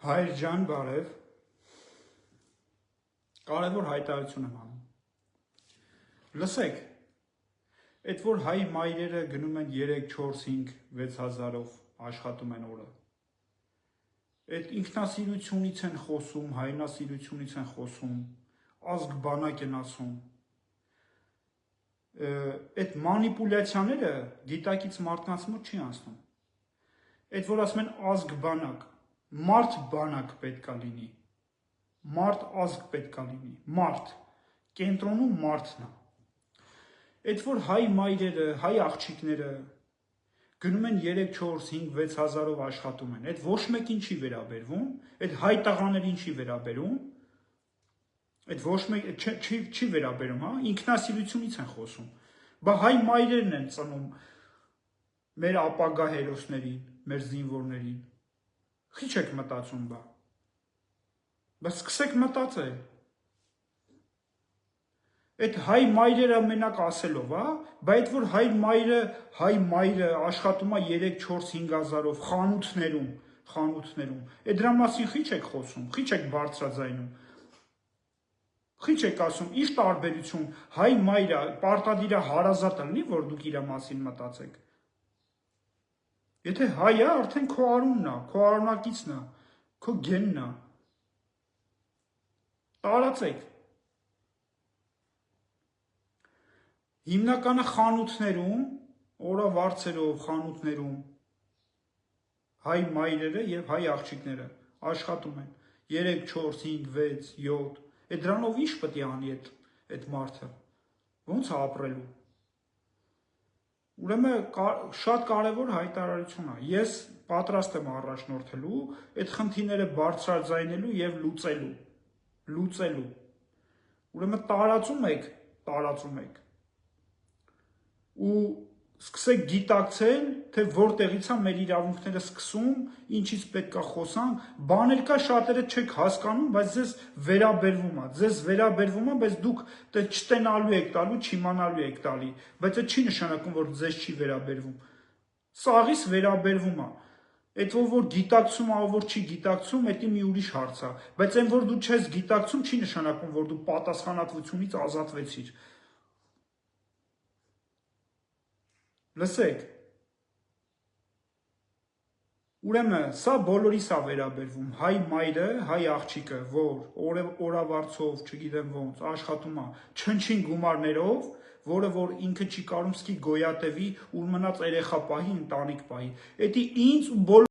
Հայր ջան, բարև, կարևոր հայտարարություն եմ անում, լսեք, այդ որ հայ մայրերը գնում են 3, 4, 5, 6 հազարով աշխատում են օրը, այդ ինքնասիրությունից են խոսում, հայրենասիրությունից են խոսում, ազգ բանակ են ասում, այդ մանիպուլյացիաները գիտակից մարդկանց մոտ չի անցնում, այդ որ ասում են ազգ բանակ, մարդ բանակ պետք է լինի, մարդ ազգ պետք է լինի, մարդ, կենտրոնում մարդն է, այդ որ հայ մայրերը, հայ աղջիկները գնում են 3, 4, 5, 6 հազարով աշխատում են, այդ ոչ մեկին չի վերաբերվում, այդ հայ տղաներին չի վերաբերում, այդ ոչ մեկ չի վերաբերում, հա, ինքնասիրությունից են խոսում, բա հայ մայրերն են ծնում մեր ապագա հերոսներին, մեր զինվորներին, խիչ եք մտածում բա, բայց սկսեք մտածել, այդ հայ մայրերը մենակ ասելով, բա այդ որ հայ մայրը աշխատում է 3, 4, 5 հազարով խանութներում, այդ դրա մասին խիչ եք խոսում, խիչ եք բարձրաձայնում, խիչ եք ասում, ինչ տարբերություն, հայ մայրը, պարտադիր է հարազատը լինի, որ դուք իր մասին մտածեք, եթե հայ է, արդեն քո արունն է, քո արունակիցն է, քո գենն է, տարածեք, հիմնականը խանութներում, օրավարձերով խանութներում, հայ մայրերը և հայ աղջիկները աշխատում են, 3, 4, 5, 6, 7, այդ դրանով ինչ պետք է անի այդ մարդը, ոնց է ապրելու, ուրեմն շատ կարևոր հայտարարություն է, ես պատրաստ եմ առաջնորդելու, այդ խնդիրները բարձրաձայնելու և լուծելու, ուրեմն տարածում եք, ու սկսեք գիտակցել, թե որտեղից է մեր իրավունքները սկսում, ինչից պետք է խոսանք, բաներ կա շատերը չեք հասկանում, բայց ձեզ վերաբերվում է, բայց դուք չտենալու եք տալու, չիմանալու եք տալի, բայց այդ չի նշանակում, որ ձեզ չի վերաբերվում, սաղիս վերաբերվում է, այդ որ գիտակցում է, որ չի գիտակցում, դա մի ուրիշ հարց է, բայց այն որ դու չես գիտակցում, չի նշանակում, որ դու պատասխանատվությունից ազատվեցիր, լսեք, ուրեմն սա բոլորիս է վերաբերվում, հայ մայրը, հայ աղջիկը, որ օրավարձով, չգիտեմ ոնց, աշխատում է, չնչին գումարներով, որը որ ինքը չի կարում սկի գոյատևի, ուր մնաց երեխա պահի, ընտանիք պահի, դա ինձ ու